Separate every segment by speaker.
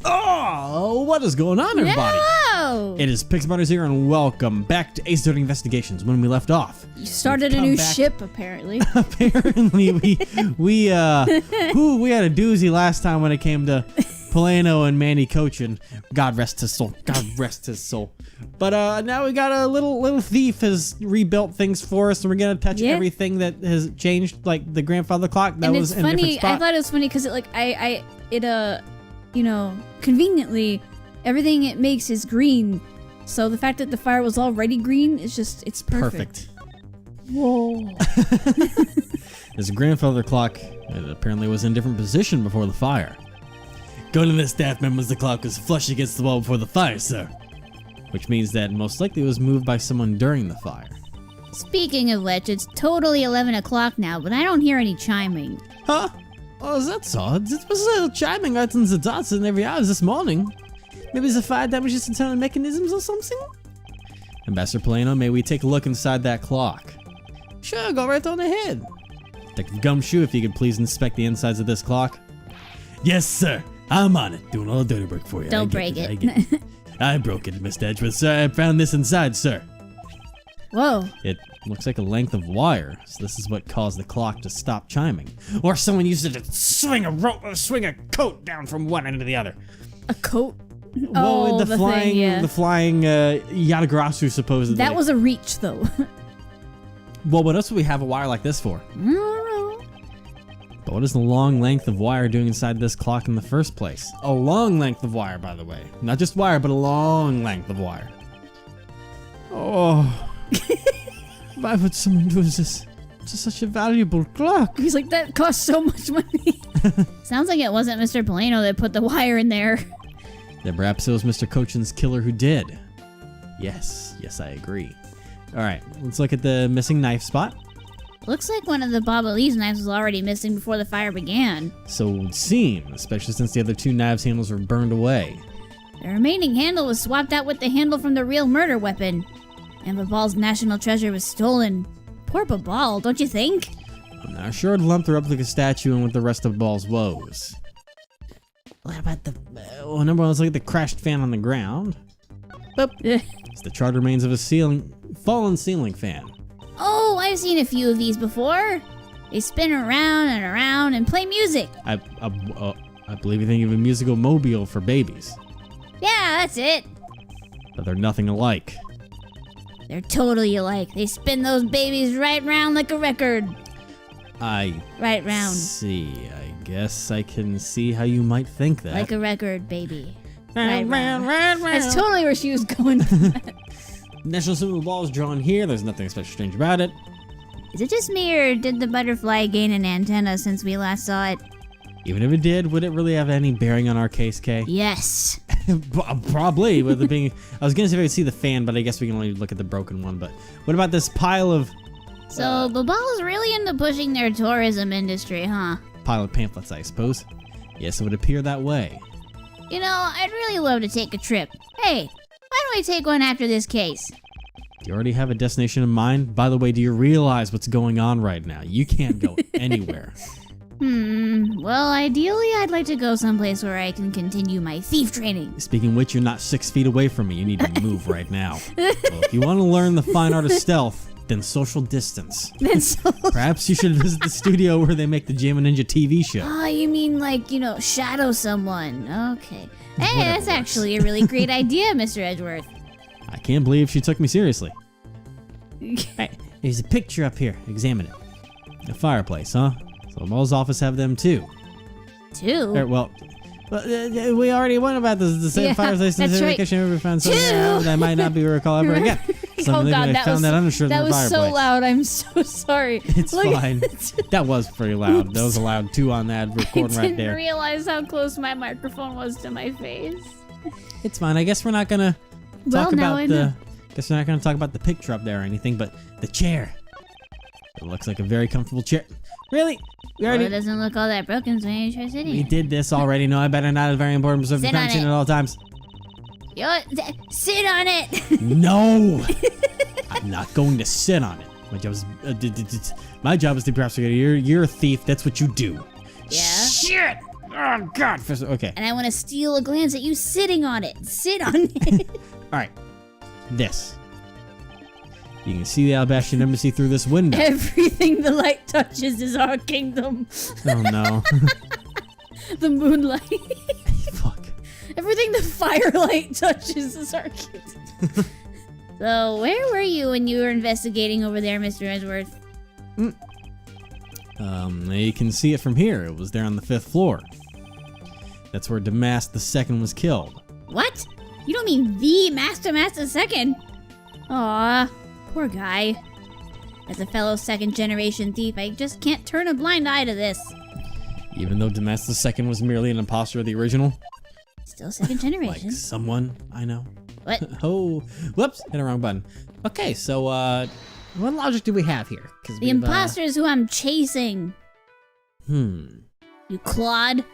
Speaker 1: Oh, what is going on, everybody?
Speaker 2: No!
Speaker 1: It is Pixbutters here, and welcome back to Ace Dirty Investigations. When we left off,
Speaker 2: You started a new ship, apparently.
Speaker 1: apparently we had a doozy last time when it came to Polano and Manny coaching. God rest his soul. God rest his soul. But now we got a little thief has rebuilt things for us, and we're gonna touch everything that has changed, like the grandfather clock. That
Speaker 2: and
Speaker 1: was
Speaker 2: it's
Speaker 1: in a different
Speaker 2: funny.
Speaker 1: spot.
Speaker 2: I thought it was funny because conveniently, everything it makes is green. So the fact that the fire was already green is it's perfect. Whoa.
Speaker 1: This grandfather clock, it apparently was in a different position before the fire. According to the staff members, the clock was flush against the wall before the fire, sir. Which means that most likely it was moved by someone during the fire.
Speaker 2: Speaking of which, it's totally 11 o'clock now, but I don't hear any chiming.
Speaker 1: Huh? Oh, that's odd. It was chiming out in the dots in every hour this morning. Maybe it's a fire damages internal mechanisms or something? Ambassador Polano, may we take a look inside that clock? Sure, go right on ahead. Detective Gumshoe, if you could please inspect the insides of this clock. Yes, sir. I'm on it. Doing all the dirty work for you.
Speaker 2: Don't break it.
Speaker 1: I get it. I broke it, Mr. Edgeworth, sir. I found this inside, sir.
Speaker 2: Whoa.
Speaker 1: It looks like a length of wire, so this is what caused the clock to stop chiming. Or someone used it to swing a coat down from one end to the other.
Speaker 2: A coat?
Speaker 1: Well, the flying Yatagarasu, supposedly.
Speaker 2: That was a reach, though.
Speaker 1: Well, what else would we have a wire like this for?
Speaker 2: I don't know.
Speaker 1: But what is the long length of wire doing inside this clock in the first place? A long length of wire, by the way. Not just wire, but a long length of wire. Oh. Why would someone do this to such a valuable clock?
Speaker 2: He's like, that costs so much money. Sounds like it wasn't Mr. Polano that put the wire in there.
Speaker 1: Then perhaps it was Mr. Cochin's killer who did. Yes, I agree. Alright, let's look at the missing knife spot.
Speaker 2: Looks like one of the Babahl's knives was already missing before the fire began.
Speaker 1: So it would seem, especially since the other two knives handles were burned away.
Speaker 2: The remaining handle was swapped out with the handle from the real murder weapon. And Babahl's national treasure was stolen. Poor Babahl, don't you think?
Speaker 1: I'm not sure I'd lump her up like a statue in with the rest of Ball's woes. What about the... number one, let's look at the crashed fan on the ground. Boop. It's the charred remains of a fallen ceiling fan.
Speaker 2: Oh, I've seen a few of these before. They spin around and around and play music.
Speaker 1: I believe you think of a musical mobile for babies.
Speaker 2: Yeah, that's it.
Speaker 1: But they're nothing alike.
Speaker 2: They're totally alike. They spin those babies right round like a record. Right round.
Speaker 1: See, I guess I can see how you might think that.
Speaker 2: Like a record, baby.
Speaker 1: Right round.
Speaker 2: That's totally where she was going.
Speaker 1: National symbol of Ball is drawn here. There's nothing especially strange about it.
Speaker 2: Is it just me, or did the butterfly gain an antenna since we last saw it?
Speaker 1: Even if it did, would it really have any bearing on our case, Kay?
Speaker 2: Yes.
Speaker 1: Probably, with it being... I was gonna say if I could see the fan, but I guess we can only look at the broken one. But what about this pile of...
Speaker 2: So, Babahl is really into pushing their tourism industry, huh?
Speaker 1: Pile of pamphlets, I suppose. Yes, it would appear that way.
Speaker 2: You know, I'd really love to take a trip. Hey, why don't we take one after this case?
Speaker 1: Do you already have a destination in mind? By the way, do you realize what's going on right now? You can't go anywhere.
Speaker 2: Well, ideally, I'd like to go someplace where I can continue my thief training.
Speaker 1: Speaking of which, you're not 6 feet away from me. You need to move right now. Well, if you want to learn the fine art of stealth, then social distance. Perhaps you should visit the studio where they make the Jammin' Ninja TV show.
Speaker 2: Oh, you mean like, shadow someone. Okay. Hey,
Speaker 1: Whatever
Speaker 2: that's
Speaker 1: works.
Speaker 2: actually a really great idea, Mr. Edgeworth.
Speaker 1: I can't believe she took me seriously. Hey, there's a picture up here. Examine it. A fireplace, huh? So Ball's office have them too.
Speaker 2: Two?
Speaker 1: Well, we already went about this. The same fireplace in the kitchen ever found something that might not be recall ever again.
Speaker 2: Oh God, that was so loud. I'm so sorry.
Speaker 1: It's fine. That was pretty loud. That was a loud 2 on that recording right there.
Speaker 2: I didn't realize how close my microphone was to my face.
Speaker 1: It's fine. I guess we're not gonna talk about the picture up there or anything, but the chair. It looks like a very comfortable chair. Really?
Speaker 2: It doesn't look all that broken, so maybe try sitting.
Speaker 1: We did this already. No, I better not. A very important preserve the crime scene at all times.
Speaker 2: Sit on it.
Speaker 1: No, I'm not going to sit on it. My job is to prosecute. You're a thief. That's what you do.
Speaker 2: Yeah.
Speaker 1: Shit. Oh, God. Okay.
Speaker 2: And I want to steal a glance at you sitting on it. Sit on it.
Speaker 1: All right. This. You can see the Alabastrian Embassy through this window.
Speaker 2: Everything the light touches is our kingdom.
Speaker 1: Oh, no.
Speaker 2: The moonlight.
Speaker 1: Fuck.
Speaker 2: Everything the firelight touches is our kingdom. So, where were you when you were investigating over there, Mr. Edgeworth?
Speaker 1: You can see it from here. It was there on the 5th floor. That's where Damask II was killed.
Speaker 2: What? You don't mean the Master II? Aw, poor guy. As a fellow second-generation thief, I just can't turn a blind eye to this.
Speaker 1: Even though Damask II was merely an imposter of the original?
Speaker 2: Still second generation.
Speaker 1: Like someone I know.
Speaker 2: What?
Speaker 1: Oh, whoops, hit the wrong button. Okay, so, what logic do we have here?
Speaker 2: The imposter is who I'm chasing. You clod.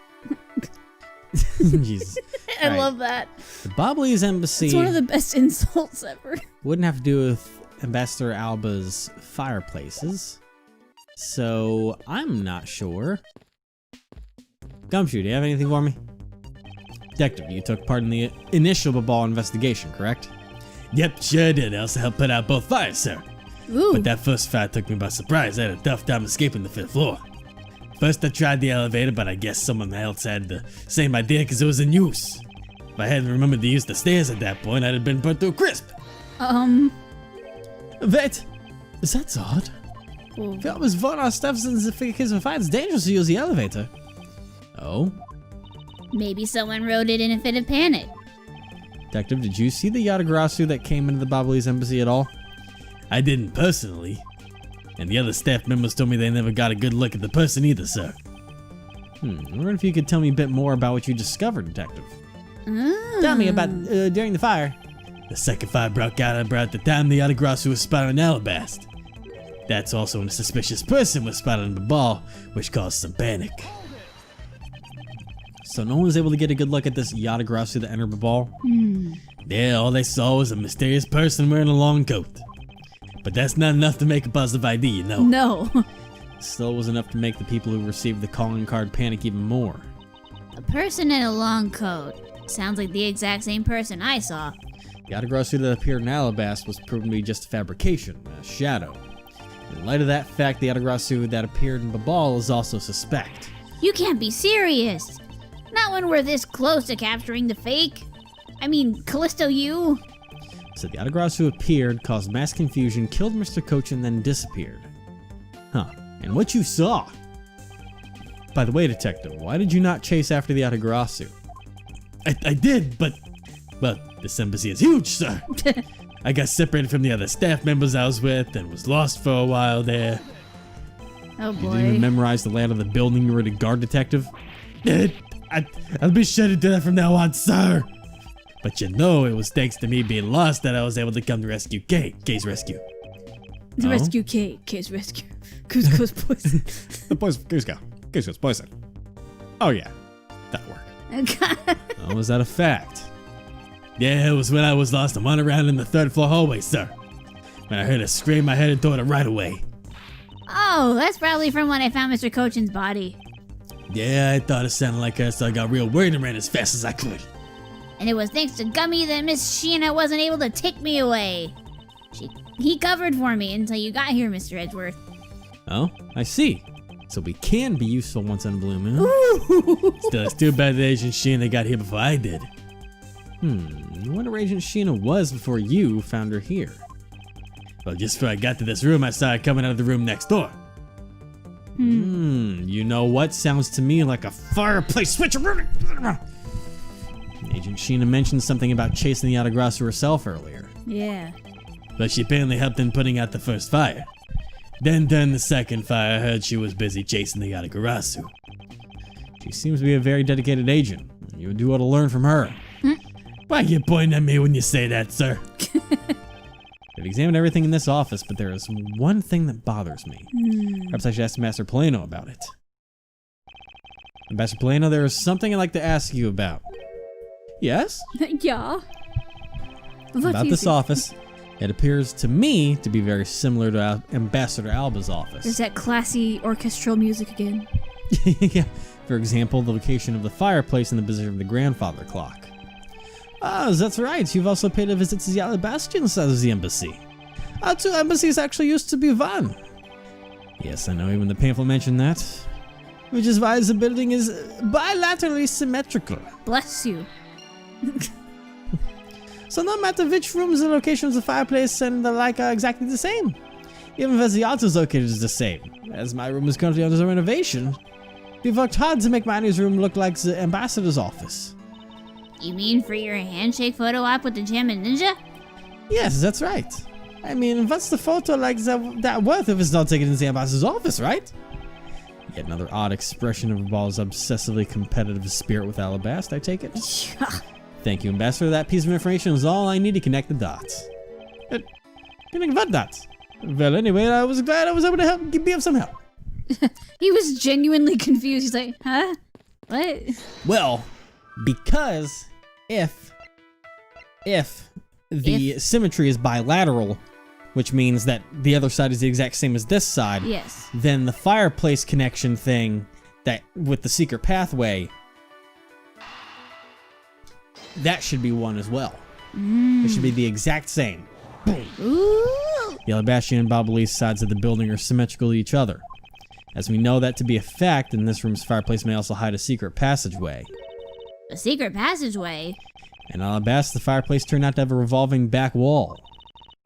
Speaker 1: Jesus.
Speaker 2: I love that.
Speaker 1: The Babahl's embassy.
Speaker 2: It's one of the best insults ever.
Speaker 1: Wouldn't have to do with Ambassador Alba's fireplaces. So, I'm not sure. Gumshoe, do you have anything for me? Detective, you took part in the initial Babahl investigation, correct?
Speaker 3: Yep, sure did. I also helped put out both fires, sir.
Speaker 2: Ooh.
Speaker 3: But that first fire took me by surprise. I had a tough time escaping the 5th floor. First I tried the elevator, but I guess someone else had the same idea because it was in use. If I hadn't remembered to use the stairs at that point, I'd have been burnt to a crisp.
Speaker 1: Wait, that's odd. That was one of our steps in the case of a fire. It's dangerous to use the elevator. Oh?
Speaker 2: Maybe someone wrote it in a fit of panic.
Speaker 1: Detective, did you see the Yatagarasu that came into the Babahl's embassy at all?
Speaker 3: I didn't personally. And the other staff members told me they never got a good look at the person either, sir.
Speaker 1: I wonder if you could tell me a bit more about what you discovered, Detective. Tell me about during the fire.
Speaker 3: The second fire broke out about the time the Yatagarasu was spotted on Alabast. That's also when a suspicious person was spotted in Babahl, which caused some panic.
Speaker 1: So no one was able to get a good look at this Yatagarasu that entered Babahl?
Speaker 3: Yeah, all they saw was a mysterious person wearing a long coat. But that's not enough to make a positive ID, you know.
Speaker 2: No.
Speaker 1: Still was enough to make the people who received the calling card panic even more.
Speaker 2: A person in a long coat. Sounds like the exact same person I saw.
Speaker 1: The Yatagarasu that appeared in Alabast was proven to be just a fabrication, a shadow. In light of that fact, the Yatagarasu that appeared in Babahl is also suspect.
Speaker 2: You can't be serious. Not when we're this close to capturing the fake. I mean, Callisto, you?
Speaker 1: So the Yatagarasu appeared, caused mass confusion, killed Mr. Coach, and then disappeared. Huh. And what you saw? By the way, Detective, why did you not chase after the Yatagarasu?
Speaker 3: I did, but... Well, this embassy is huge, sir. I got separated from the other staff members I was with and was lost for a while there.
Speaker 2: Oh boy.
Speaker 1: You didn't even memorize the layout of the building you were to guard, Detective?
Speaker 3: I'll be sure to do that from now on, sir. But you know, it was thanks to me being lost that I was able to come to rescue Kay's rescue.
Speaker 2: The rescue Kay's rescue. Cusco's poison.
Speaker 1: The poison, Cusco's poison. Oh yeah, that worked. Oh, was that a fact?
Speaker 3: Yeah, it was when I was lost and wandering around in the 3rd floor hallway, sir. When I heard a scream, I headed toward it right away.
Speaker 2: Oh, that's probably from when I found Mr. Cochin's body.
Speaker 3: Yeah, I thought it sounded like her, so I got real worried and ran as fast as I could.
Speaker 2: And it was thanks to Gummy that Miss Sheena wasn't able to take me away. He covered for me until you got here, Mr. Edgeworth.
Speaker 1: Oh, I see. So we can be useful once in a blue moon.
Speaker 3: Still, it's too bad that Agent Sheena got here before I did.
Speaker 1: I wonder where Agent Sheena was before you found her here.
Speaker 3: Well, just before I got to this room, I saw her coming out of the room next door.
Speaker 1: You know what? Sounds to me like a fireplace switch. Agent Sheena mentioned something about chasing the Yatagarasu herself earlier.
Speaker 2: Yeah.
Speaker 3: But she apparently helped in putting out the first fire. Then during the second fire, I heard she was busy chasing the Yatagarasu.
Speaker 1: She seems to be a very dedicated agent. You would do well to learn from her.
Speaker 3: Why are you pointing at me when you say that, sir?
Speaker 1: I've examined everything in this office, but there is one thing that bothers me. Perhaps I should ask Master Plano about it. Master Plano, there is something I'd like to ask you about. Yes?
Speaker 2: Yeah.
Speaker 1: About this office. It appears to me to be very similar to Ambassador Alba's office.
Speaker 2: There's that classy orchestral music again.
Speaker 1: Yeah, For example, the location of the fireplace and the position of the grandfather clock. Ah, that's right. You've also paid a visit to the Alabastion side of the embassy. Our two embassies actually used to be one. Yes, I know, even the pamphlet mentioned that. Which is why the building is bilaterally symmetrical.
Speaker 2: Bless you.
Speaker 1: So no matter which rooms, the location of the fireplace and the like are exactly the same. Even where the art is located is the same. As my room is currently under renovation, we've worked hard to make Manny's room look like the ambassador's office.
Speaker 2: You mean for your handshake photo op with the Jammin' Ninja?
Speaker 1: Yes, that's right. I mean, what's the photo like that worth if it's not taken in the ambassador's office, right? Yet another odd expression of Babahl's obsessively competitive spirit with Alabast, I take it. Thank you, Ambassador. That piece of information is all I need to connect the dots. Connect what dots? Well, anyway, I was glad I was able to be of some help.
Speaker 2: He was genuinely confused. He's like, huh? What?
Speaker 1: Well, because if the symmetry is bilateral, which means that the other side is the exact same as this side,
Speaker 2: Yes.
Speaker 1: then the fireplace connection thing that with the secret pathway, that should be one as well. It should be the exact same. Boom.
Speaker 2: Ooh.
Speaker 1: The Alabastion and Babahl sides of the building are symmetrical to each other. As we know that to be a fact, in this room's fireplace may also hide a secret passageway.
Speaker 2: A secret passageway?
Speaker 1: In Alabast, the fireplace turned out to have a revolving back wall.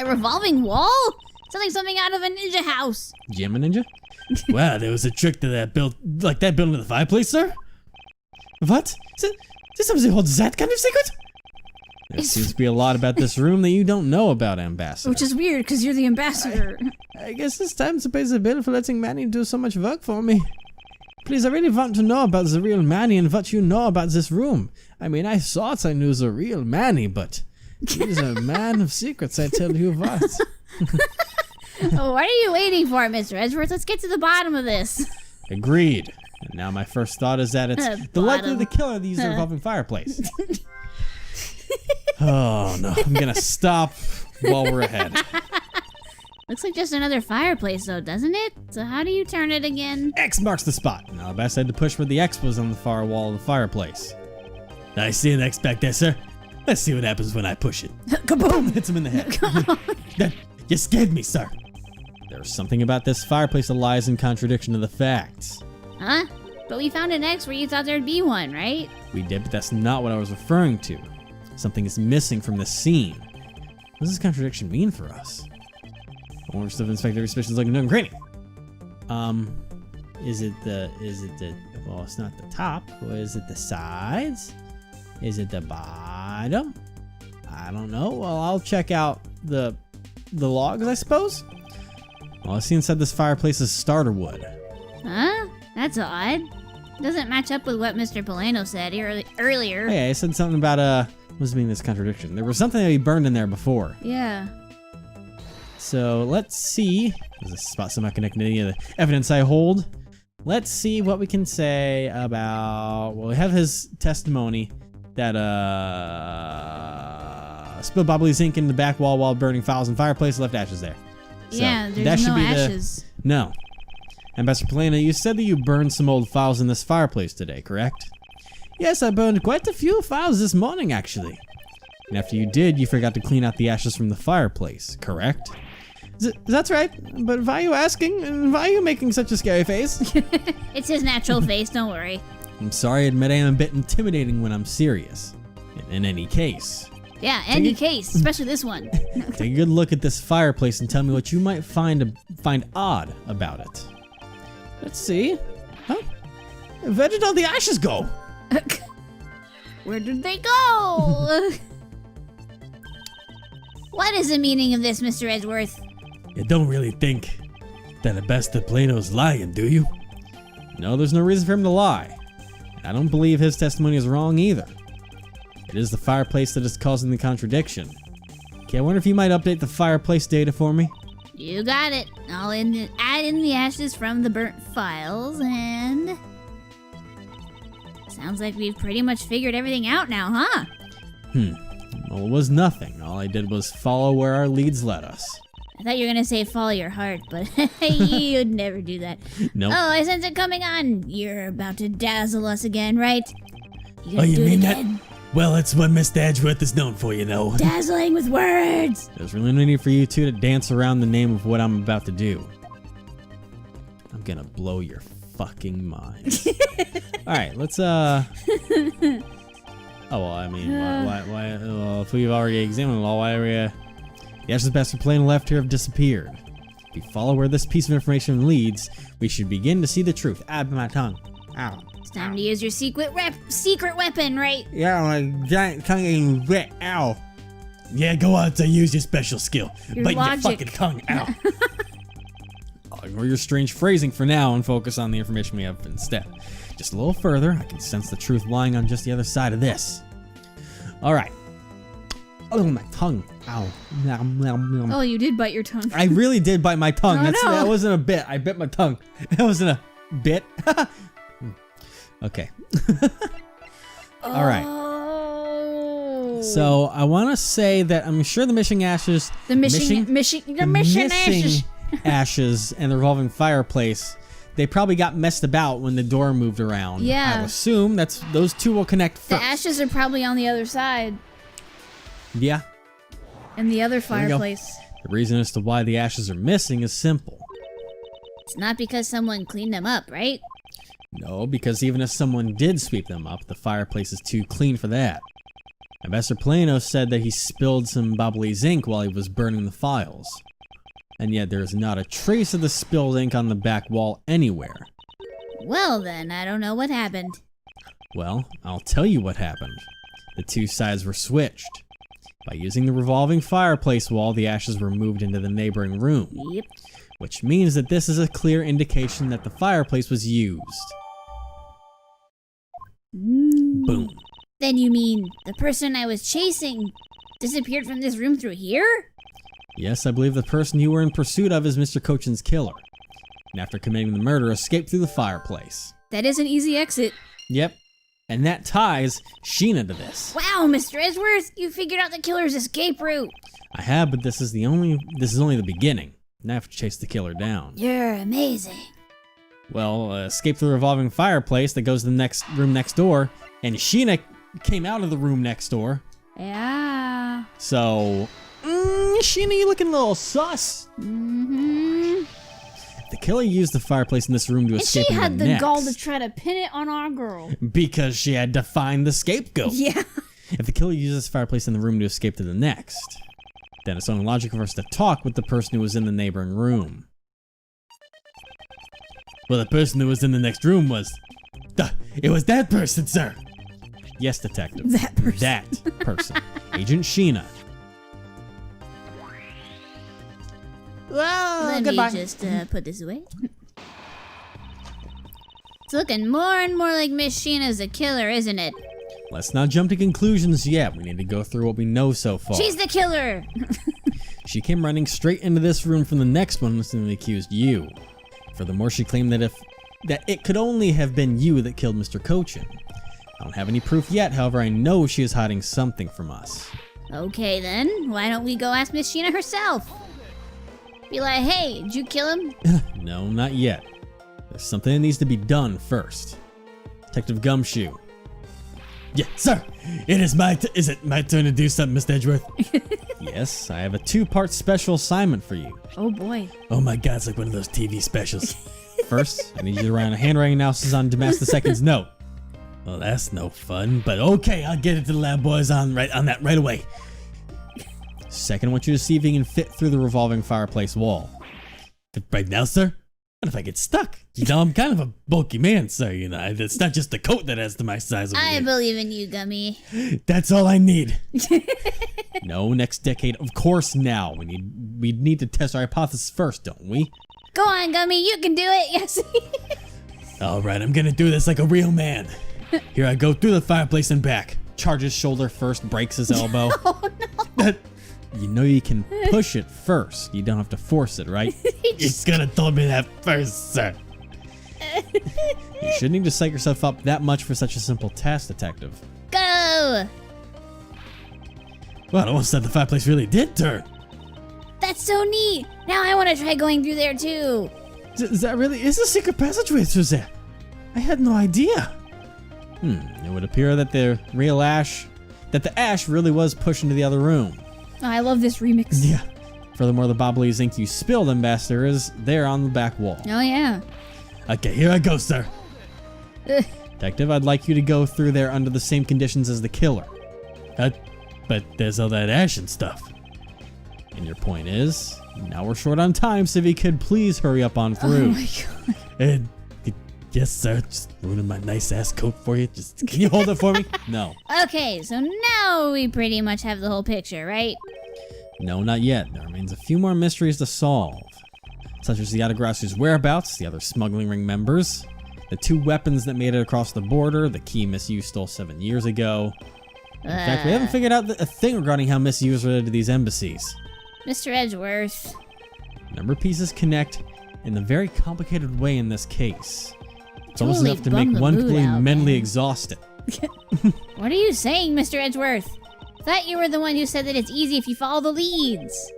Speaker 2: A revolving wall? Sounds like something out of a ninja house.
Speaker 1: Jammin' Ninja?
Speaker 3: Wow, there was a trick to that built like that built into the fireplace, sir?
Speaker 1: What? Does somebody hold that kind of secret? There seems to be a lot about this room that you don't know about, Ambassador.
Speaker 2: Which is weird, because you're the ambassador.
Speaker 1: I guess it's time to pay the bill for letting Manny do so much work for me. Please, I really want to know about the real Manny and what you know about this room. I mean, I thought I knew the real Manny, but he's a man of secrets, I tell you what.
Speaker 2: Oh, what are you waiting for, Mr. Edgeworth? Let's get to the bottom of this.
Speaker 1: Agreed. And now my first thought is that it's the likely the killer of the revolving fireplace. Oh no, I'm gonna stop while we're ahead.
Speaker 2: Looks like just another fireplace, though, doesn't it? So how do you turn it again?
Speaker 1: X marks the spot. Now the best had to push where the X was on the far wall of the fireplace.
Speaker 3: I see an X back there, sir. Let's see what happens when I push it.
Speaker 1: Kaboom! Hits him in the head.
Speaker 3: You scared me, sir.
Speaker 1: There's something about this fireplace that lies in contradiction to the facts.
Speaker 2: Huh? But we found an X where you thought there'd be one, right?
Speaker 1: We did, but that's not what I was referring to. Something is missing from the scene. What does this contradiction mean for us? I wonder if stuff inspect every suspicious looking nook and cranny. Is it the, well, it's not the top. Or is it the sides? Is it the bottom? I don't know. Well, I'll check out the logs, I suppose. Well, I see inside this fireplace is starter wood.
Speaker 2: Huh? That's odd. Doesn't match up with what Mr. Polano said earlier.
Speaker 1: Hey, I said something about, what does it mean, this contradiction? There was something that he burned in there before.
Speaker 2: Yeah.
Speaker 1: So let's see. Does this spot somehow connected to any of the evidence I hold? Let's see what we can say about. Well, we have his testimony that spilled Babahle's ink in the back wall while burning files and fireplace, left ashes there. So
Speaker 2: yeah,
Speaker 1: that
Speaker 2: there's
Speaker 1: should
Speaker 2: no
Speaker 1: be
Speaker 2: ashes.
Speaker 1: No. Ambassador Polano, you said that you burned some old files in this fireplace today, correct? Yes, I burned quite a few files this morning, actually. And after you did, you forgot to clean out the ashes from the fireplace, correct? That's right, but why are you asking? And why are you making such a scary face?
Speaker 2: It's his natural face, don't worry.
Speaker 1: I'm sorry, I admit I am a bit intimidating when I'm serious. In any case.
Speaker 2: Yeah, any case, especially this one.
Speaker 1: Take a good look at this fireplace and tell me what you might find odd about it. Let's see. Huh? Where did all the ashes go?
Speaker 2: Where did they go? What is the meaning of this, Mr. Edgeworth?
Speaker 3: You don't really think that Ambassador Polano's lying, do you?
Speaker 1: No, there's no reason for him to lie. I don't believe his testimony is wrong either. It is the fireplace that is causing the contradiction. Okay, I wonder if you might update the fireplace data for me?
Speaker 2: You got it. I'll add in the ashes from the burnt files, and... Sounds like we've pretty much figured everything out now, huh?
Speaker 1: Well, it was nothing. All I did was follow where our leads led us.
Speaker 2: I thought you were gonna say follow your heart, but you'd never do that.
Speaker 1: Nope.
Speaker 2: Oh, I sense it coming on. You're about to dazzle us again, right?
Speaker 3: Oh, you
Speaker 2: do it
Speaker 3: mean that?
Speaker 2: again?
Speaker 3: Well, that's what Mr. Edgeworth is known for, you know.
Speaker 2: Dazzling with words.
Speaker 1: There's really no need for you two to dance around the name of what I'm about to do. I'm gonna blow your fucking mind. Alright, let's Oh, well, I mean, why well, if we've already examined it all, why are we, the ashes of Bastard Plane left here have disappeared. If we follow where this piece of information leads, we should begin to see the truth. Ah, my tongue. Ow.
Speaker 2: It's time to use your secret weapon, right?
Speaker 1: Yeah, my giant tongue getting wet. Ow.
Speaker 3: Yeah, go out to use your special skill.
Speaker 2: Your
Speaker 3: Bite
Speaker 2: logic.
Speaker 3: your fucking tongue out.
Speaker 1: I'll ignore your strange phrasing for now and focus on the information we have instead. Just a little further, I can sense the truth lying on just the other side of this. Alright. Oh, my tongue. Ow. Nom, nom, nom.
Speaker 2: Oh, you did bite your tongue.
Speaker 1: I really did bite my tongue.
Speaker 2: Oh, no.
Speaker 1: That wasn't a bit. I bit my tongue. That wasn't a bit. Okay. Alright.
Speaker 2: Oh.
Speaker 1: So, I want to say that I'm sure the missing ashes...
Speaker 2: The missing ashes.
Speaker 1: ashes and the revolving fireplace, they probably got messed about when the door moved around.
Speaker 2: Yeah.
Speaker 1: I would assume those two will connect
Speaker 2: The
Speaker 1: first.
Speaker 2: ashes are probably on the other side.
Speaker 1: Yeah.
Speaker 2: In the other
Speaker 1: There we go.
Speaker 2: fireplace.
Speaker 1: The reason as to why the ashes are missing is simple.
Speaker 2: It's not because someone cleaned them up, right?
Speaker 1: No, because even if someone did sweep them up, the fireplace is too clean for that. Ambassador Plano said that he spilled some Babahle's ink while he was burning the files. And yet there is not a trace of the spilled ink on the back wall anywhere.
Speaker 2: Well then, I don't know what happened.
Speaker 1: Well, I'll tell you what happened. The two sides were switched. By using the revolving fireplace wall, the ashes were moved into the neighboring room.
Speaker 2: Yep.
Speaker 1: Which means that this is a clear indication that the fireplace was used. Boom.
Speaker 2: Then you mean the person I was chasing disappeared from this room through here?
Speaker 1: Yes, I believe the person you were in pursuit of is Mr. Cochin's killer. And after committing the murder, escaped through the fireplace.
Speaker 2: That is an easy exit.
Speaker 1: Yep. And that ties Sheena to this.
Speaker 2: Wow, Mr. Edgeworth, you figured out the killer's escape route.
Speaker 1: I have, but this is only the beginning. Now I have to chase the killer down.
Speaker 2: You're amazing.
Speaker 1: Well, escape through the revolving fireplace that goes to the next room next door, and Sheena came out of the room next door.
Speaker 2: Yeah.
Speaker 1: So, Sheena, you looking a little sus.
Speaker 2: Mm-hmm.
Speaker 1: The killer used the fireplace in this room to
Speaker 2: And
Speaker 1: escape
Speaker 2: she
Speaker 1: into
Speaker 2: had the
Speaker 1: next,
Speaker 2: gall to try to pin it on our girl.
Speaker 1: because she had to find the scapegoat.
Speaker 2: Yeah.
Speaker 1: If the killer uses this fireplace in the room to escape to the next, then it's only logical for us to talk with the person who was in the neighboring room.
Speaker 3: Well, the person who was in the next room was... it was that person, sir.
Speaker 1: Yes, detective.
Speaker 2: That person.
Speaker 1: That person. Agent Sheena. Well,
Speaker 2: Let me just put this away. It's looking more and more like Miss Sheena's a killer, isn't it?
Speaker 1: Let's not jump to conclusions yet. We need to go through what we know so far.
Speaker 2: She's the killer!
Speaker 1: She came running straight into this room from the next one and accused you. Furthermore, she claimed that it could only have been you that killed Mr. Cochin. I don't have any proof yet, however I know she is hiding something from us.
Speaker 2: Okay then, why don't we go ask Miss Sheena herself? Be like, hey, did you kill him?
Speaker 1: No, not yet. There's something that needs to be done first. Detective Gumshoe.
Speaker 3: Yeah, sir. Is it my turn to do something, Mr. Edgeworth?
Speaker 1: Yes, I have a two-part special assignment for you.
Speaker 2: Oh boy.
Speaker 3: Oh my god, it's like one of those TV specials.
Speaker 1: First, I need you to run a handwriting analysis on Damas II's note.
Speaker 3: Well, that's no fun, but okay, I'll get it to the lab boys on that right away.
Speaker 1: Second, I want you to see if you can fit through the revolving fireplace wall.
Speaker 3: Right now, sir? What if I get stuck? You know, I'm kind of a bulky man, sir, you know. It's not just the coat that adds to my size over
Speaker 2: I
Speaker 3: here.
Speaker 2: believe in you, Gummy.
Speaker 3: That's all I need.
Speaker 1: No, next decade, of course now. We need to test our hypothesis first, don't we?
Speaker 2: Go on, Gummy, you can do it, yes.
Speaker 3: Alright, I'm gonna do this like a real man. Here I go through the fireplace and back.
Speaker 1: Charges shoulder first, breaks his elbow.
Speaker 2: Oh no.
Speaker 1: You know you can push it first. You don't have to force it, right?
Speaker 3: You could have told me that first, sir.
Speaker 1: You shouldn't need to psych yourself up that much for such a simple task, detective.
Speaker 2: Go!
Speaker 3: Well, I almost said the fireplace really did turn.
Speaker 2: That's That's so neat. Now I want to try going through there too.
Speaker 1: Is that really is a secret passageway through there? I had no idea. It would appear that the ash really was pushed into the other room.
Speaker 2: Oh, I love this remix.
Speaker 1: Yeah. Furthermore, the Babahlese ink you spilled, Ambassador, is there on the back wall.
Speaker 2: Oh yeah.
Speaker 3: Okay, here I go, sir.
Speaker 1: Detective, I'd like you to go through there under the same conditions as the killer.
Speaker 3: But there's all that ash and stuff.
Speaker 1: And your point is, now we're short on time, so if you could please hurry up on
Speaker 2: Oh
Speaker 1: through.
Speaker 2: my god.
Speaker 3: And yes, sir. Just ruining my nice ass coat for you. Just can you hold it for me?
Speaker 1: No.
Speaker 2: Okay, so now we pretty much have the whole picture, right?
Speaker 1: No, not yet. There remains a few more mysteries to solve, such as the Atagrasu's whereabouts, the other smuggling ring members, the 2 weapons that made it across the border, the key Miss Yu stole 7 years ago. In fact, we haven't figured out a thing regarding how Miss Yu is related to these embassies.
Speaker 2: Mr. Edgeworth.
Speaker 1: Number of pieces connect in a very complicated way in this case. It's almost
Speaker 2: Totally
Speaker 1: enough to
Speaker 2: bummed
Speaker 1: make
Speaker 2: the
Speaker 1: one
Speaker 2: mood
Speaker 1: completely
Speaker 2: out,
Speaker 1: mentally
Speaker 2: man.
Speaker 1: exhausted.
Speaker 2: What are you saying, Mr. Edgeworth? Thought you were the one who said that it's easy if you follow the leads.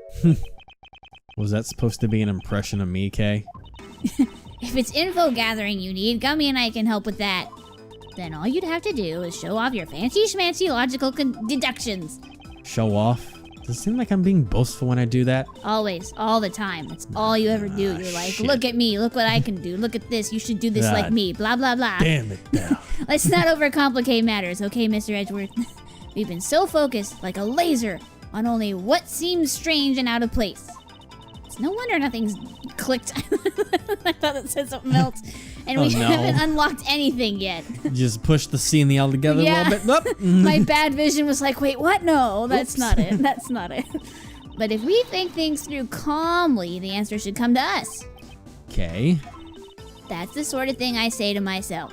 Speaker 1: Was that supposed to be an impression of me, Kay?
Speaker 2: If it's info gathering you need, Gummy and I can help with that. Then all you'd have to do is show off your fancy schmancy logical deductions.
Speaker 1: Show off? Does it seem like I'm being boastful when I do that?
Speaker 2: Always, all the time. That's all you ever do. You're like,
Speaker 1: shit.
Speaker 2: look at me, look what I can do, look at this, you should do this like me, blah, blah, blah.
Speaker 3: Damn it now.
Speaker 2: Let's not overcomplicate matters, okay, Mr. Edgeworth? We've been so focused, like a laser, on only what seems strange and out of place. It's no wonder nothing's clicked. I thought it said something else. And we
Speaker 1: Oh, no.
Speaker 2: haven't unlocked anything yet.
Speaker 1: Just push the C and the L together
Speaker 2: Yeah.
Speaker 1: a little bit. Oop.
Speaker 2: My bad vision was like, wait, what? No, that's not it. That's not it. But if we think things through calmly, the answer should come to us.
Speaker 1: Okay.
Speaker 2: That's the sort of thing I say to myself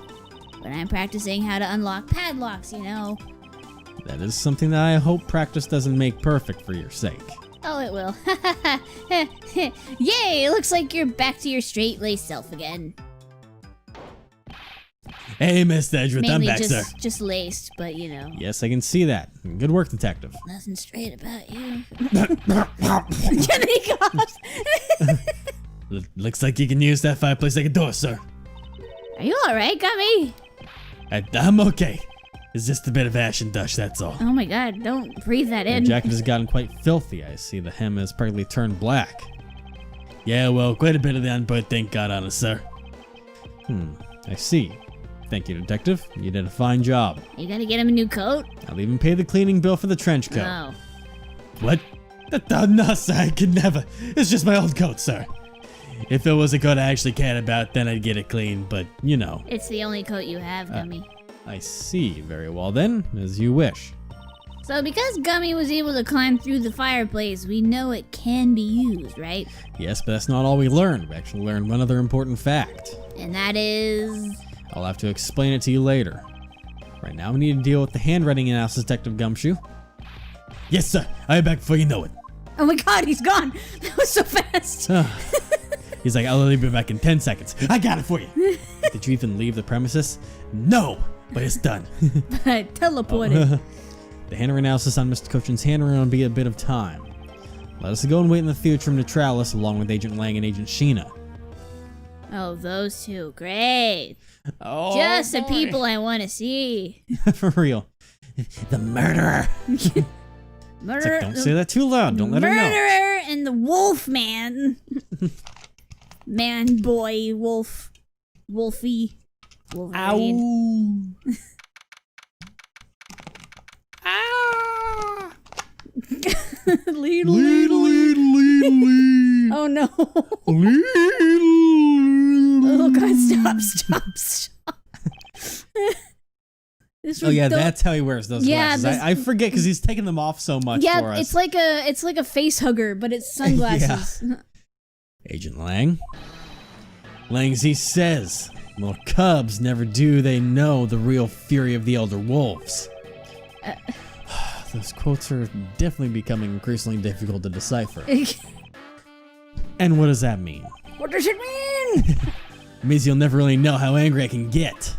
Speaker 2: when I'm practicing how to unlock padlocks, you know.
Speaker 1: That is something that I hope practice doesn't make perfect for your sake.
Speaker 2: Oh, it will. Yay, it looks like you're back to your straight-laced self again.
Speaker 3: Hey, Mr. Edgeworth, I'm
Speaker 2: Mainly
Speaker 3: back, sir.
Speaker 2: just laced, but you know.
Speaker 1: Yes, I can see that. Good work, Detective.
Speaker 2: Nothing straight about you. Can he cough?
Speaker 3: Looks like you can use that fireplace like a door, sir.
Speaker 2: Are you alright, Gummy?
Speaker 3: I'm okay. It's just a bit of ash and dust, that's all.
Speaker 2: Oh my god, don't breathe that
Speaker 1: Your
Speaker 2: in.
Speaker 1: jacket has gotten quite filthy. I see the hem has practically turned black.
Speaker 3: Yeah, well, quite a bit of the unburnt ink got on us, sir.
Speaker 1: I see. Thank you, Detective. You did a fine job.
Speaker 2: You gotta get him a new coat?
Speaker 1: I'll even pay the cleaning bill for the trench coat.
Speaker 2: Oh.
Speaker 3: What? No, sir, I could never. It's just my old coat, sir. If it was a coat I actually cared about, then I'd get it clean, but, you know.
Speaker 2: It's the only coat you have, Gummy.
Speaker 1: I see. Very well then, as you wish.
Speaker 2: So because Gummy was able to climb through the fireplace, we know it can be used, right?
Speaker 1: Yes, but that's not all we learned. We actually learned one other important fact.
Speaker 2: And that is...
Speaker 1: I'll have to explain it to you later. Right now, we need to deal with the handwriting analysis, Detective Gumshoe.
Speaker 3: Yes, sir. I'll be back before you know it.
Speaker 2: Oh my god, he's gone! That was so fast!
Speaker 1: He's like, I'll be back in 10 seconds.
Speaker 3: I got it for you.
Speaker 1: Did you even leave the premises?
Speaker 3: No, but it's done.
Speaker 2: I teleported.
Speaker 1: The handwriting analysis on Mr. Cochin's handwriting will be a bit of time. Let us go and wait in the theater room to Neutralis along with Agent Lang and Agent Sheena.
Speaker 2: Oh, those two. Great.
Speaker 1: Oh,
Speaker 2: Just the people I want to see.
Speaker 1: For real.
Speaker 3: The murderer.
Speaker 1: It's
Speaker 2: Murderer.
Speaker 1: like, don't say that too loud. Don't let her know.
Speaker 2: Murderer and the wolf man. Man, boy, wolf. Wolfie. Wolverine.
Speaker 1: Ah!
Speaker 2: Lead.
Speaker 3: Lead.
Speaker 2: Oh no.
Speaker 3: Lead.
Speaker 2: Oh god, stop.
Speaker 1: Oh yeah, that's how he wears those
Speaker 2: Yeah,
Speaker 1: glasses. I forget because he's taking them off so much for us.
Speaker 2: it's like a face hugger, but it's sunglasses.
Speaker 1: Agent Lang. Lang, he says, little cubs never do they know the real fury of the elder wolves. Those quotes are definitely becoming increasingly difficult to decipher. And what does that mean?
Speaker 2: What does it mean?
Speaker 1: It means you'll never really know how angry I can get.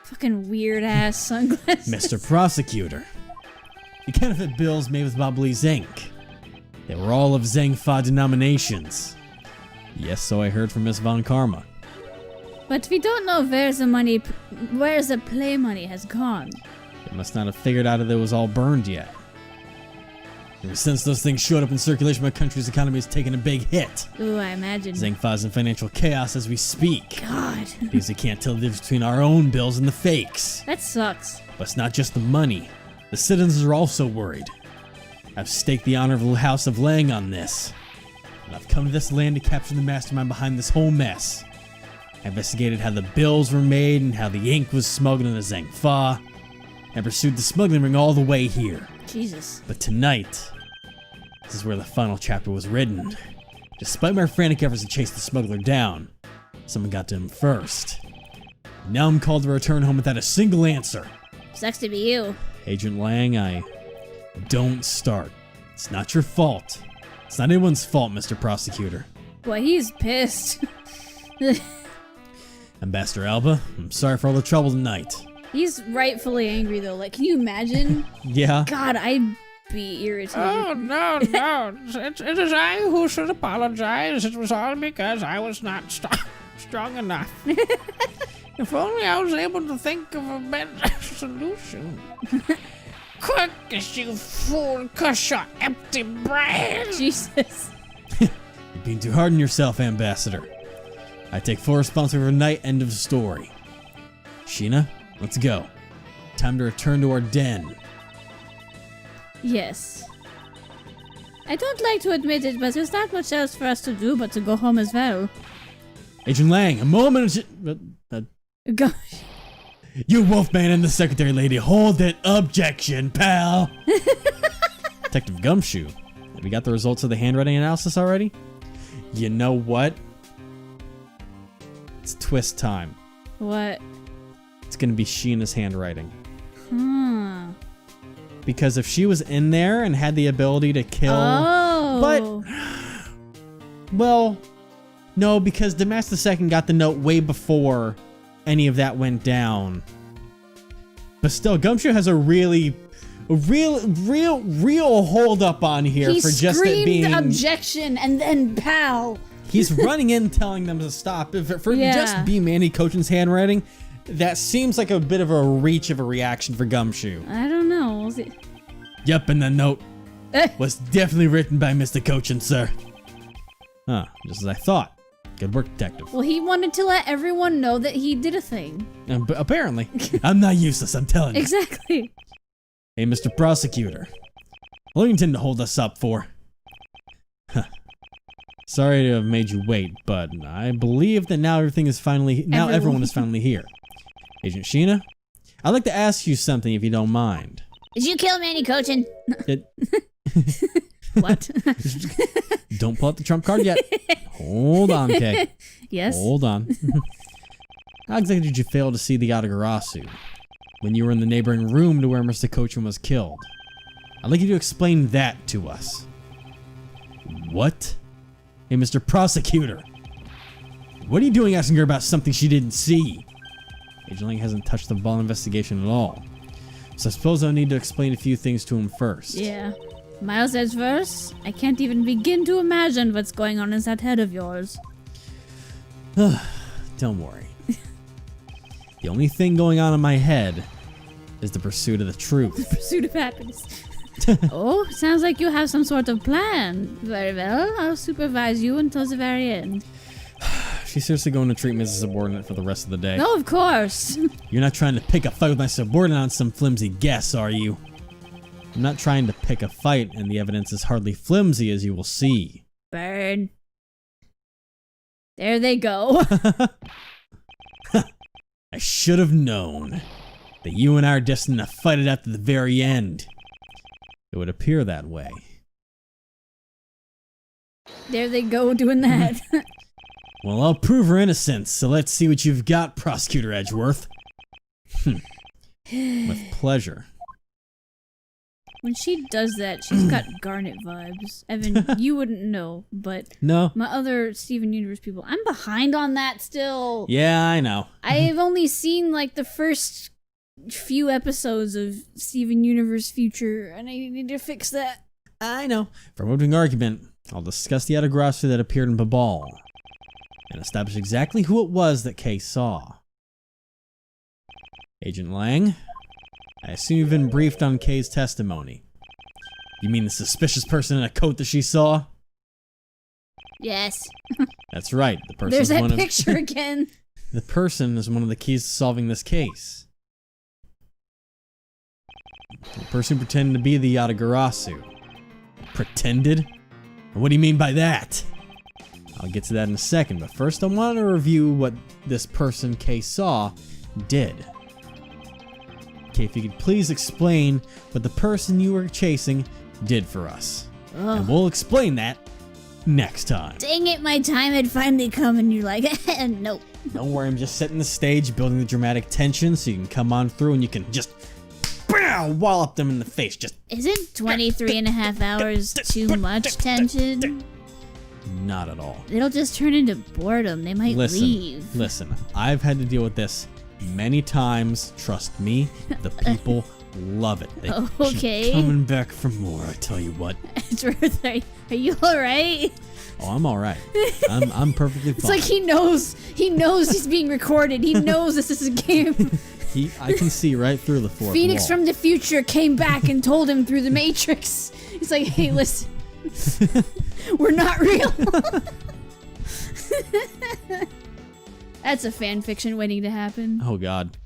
Speaker 2: Fucking weird ass sunglasses.
Speaker 1: Mr. Prosecutor. The counterfeit bills made with Babahlese ink. They were all of Zangfa denominations. Yes, so I heard from Miss Von Karma.
Speaker 2: But we don't know where the play money has gone.
Speaker 1: They must not have figured out that it was all burned yet. Ever since those things showed up in circulation, my country's economy has taken a big hit.
Speaker 2: Ooh, I imagine.
Speaker 1: Zangfa's in financial chaos as we speak.
Speaker 2: God.
Speaker 1: Because they can't tell the difference between our own bills and the fakes.
Speaker 2: That sucks.
Speaker 1: But it's not just the money. The citizens are also worried. I've staked the honor of the House of Lang on this. And I've come to this land to capture the mastermind behind this whole mess. I investigated how the bills were made and how the ink was smuggled into Zangfa. I pursued the smuggling ring all the way here.
Speaker 2: Jesus.
Speaker 1: But tonight, this is where the final chapter was written. Despite my frantic efforts to chase the smuggler down, someone got to him first. Now I'm called to return home without a single answer.
Speaker 2: Sucks to be you.
Speaker 1: Agent Lang, don't start. It's not your fault. It's not anyone's fault, Mr. Prosecutor.
Speaker 2: Boy, he's pissed.
Speaker 1: Ambassador Alba, I'm sorry for all the trouble tonight.
Speaker 2: He's rightfully angry, though. Like, can you imagine?
Speaker 1: Yeah.
Speaker 2: God, I'd be irritated.
Speaker 3: Oh, no. It is I who should apologize. It was all because I was not strong enough. If only I was able to think of a better solution. Quick, you fool, cuss your empty brain.
Speaker 2: Jesus.
Speaker 1: You're being too hard on yourself, Ambassador. I take full responsibility for tonight, end of story. Sheena, let's go. Time to return to our den.
Speaker 2: Yes. I don't like to admit it, but there's not much else for us to do but to go home as well.
Speaker 1: Agent Lang, a moment
Speaker 2: Go.
Speaker 1: You Wolfman and the Secretary Lady, hold that objection, pal! Detective Gumshoe, have you got the results of the handwriting analysis already? You know what? It's twist time.
Speaker 2: What?
Speaker 1: It's gonna be Sheena's handwriting.
Speaker 2: Because
Speaker 1: if she was in there and had the ability to kill...
Speaker 2: Oh!
Speaker 1: Well, no, because Damas II got the note way before any of that went down. But still, Gumshoe has a real hold up on here
Speaker 2: he
Speaker 1: for just it being...
Speaker 2: screamed objection and then pow!
Speaker 1: He's running in telling them to stop. For
Speaker 2: Yeah.
Speaker 1: just be Manny Cochin's handwriting, that seems like a bit of a reach of a reaction for Gumshoe.
Speaker 2: I don't know. Was it...
Speaker 1: Yep, and the note was definitely written by Mr. Cochin, sir. Huh, just as I thought. Good work, detective.
Speaker 2: Well, he wanted to let everyone know that he did a thing.
Speaker 1: But apparently. I'm not useless, I'm telling you.
Speaker 2: Exactly.
Speaker 1: Hey, Mr. Prosecutor. What do you intend to hold us up for? Huh. Sorry to have made you wait, but I believe that now everyone is finally here. Agent Sheena, I'd like to ask you something if you don't mind.
Speaker 2: Did you kill Manny Cochin?
Speaker 1: It,
Speaker 2: What?
Speaker 1: don't pull out the trump card yet. Hold on, Kay.
Speaker 2: Yes?
Speaker 1: Hold on. How exactly did you fail to see the Atagarasu when you were in the neighboring room to where Mr. Cochin was killed? I'd like you to explain that to us. What? Hey, Mr. Prosecutor. What are you doing asking her about something she didn't see? Agent Lang hasn't touched the ball investigation at all. So I suppose I'll need to explain a few things to him first.
Speaker 2: Yeah. Miles Edgeverse, I can't even begin to imagine what's going on in that head of yours.
Speaker 1: Don't worry. The only thing going on in my head is the pursuit of the truth.
Speaker 2: Pursuit of happiness. Oh, sounds like you have some sort of plan. Very well, I'll supervise you until the very end.
Speaker 1: She's seriously going to treat me as a subordinate for the rest of the day.
Speaker 2: No, of course.
Speaker 1: You're not trying to pick a fight with my subordinate on some flimsy guess, are you? I'm not trying to pick a fight, and the evidence is hardly flimsy, as you will see.
Speaker 2: Burn. There they go.
Speaker 1: I should have known that you and I are destined to fight it out to the very end. It would appear that way.
Speaker 2: There they go doing that.
Speaker 1: Well, I'll prove her innocence, so let's see what you've got, Prosecutor Edgeworth. With pleasure.
Speaker 2: When she does that, she's got Garnet vibes. Evan, you wouldn't know, but
Speaker 1: No?
Speaker 2: my other Steven Universe people, I'm behind on that still.
Speaker 1: Yeah, I know.
Speaker 2: I've only seen like the first few episodes of Steven Universe Future, and I need to fix that.
Speaker 1: I know. For opening argument, I'll discuss the autography that appeared in Babahl and establish exactly who it was that Kay saw. Agent Lang, I assume you've been briefed on Kay's testimony. You mean the suspicious person in a coat that she saw?
Speaker 2: Yes.
Speaker 1: That's right. The person
Speaker 2: There's
Speaker 1: is
Speaker 2: that
Speaker 1: one
Speaker 2: picture again.
Speaker 1: The person is one of the keys to solving this case. The person who pretended to be the Yatagarasu. Pretended? What do you mean by that? I'll get to that in a second, but first I want to review what this person Kay saw did. Okay, if you could please explain what the person you were chasing did for us.
Speaker 2: Ugh.
Speaker 1: And we'll explain that next time.
Speaker 2: Dang it, my time had finally come and you're like, nope.
Speaker 1: Don't worry, I'm just setting the stage, building the dramatic tension so you can come on through and you can just wallop them in the face. Just
Speaker 2: Isn't 23 and a half hours too much tension?
Speaker 1: not at all.
Speaker 2: It'll just turn into boredom. They might leave.
Speaker 1: Listen, I've had to deal with this many times. Trust me, the people love it. They
Speaker 2: Okay.
Speaker 1: keep coming back for more, I tell you what.
Speaker 2: Edgeworth, are you alright?
Speaker 1: Oh, I'm alright. I'm perfectly fine.
Speaker 2: It's like he knows he's being recorded. He knows this is a game.
Speaker 1: I can see right through the fourth
Speaker 2: Phoenix
Speaker 1: wall.
Speaker 2: from the future came back and told him through the Matrix. He's like, hey, listen, we're not real. That's a fan fiction waiting to happen.
Speaker 1: Oh god.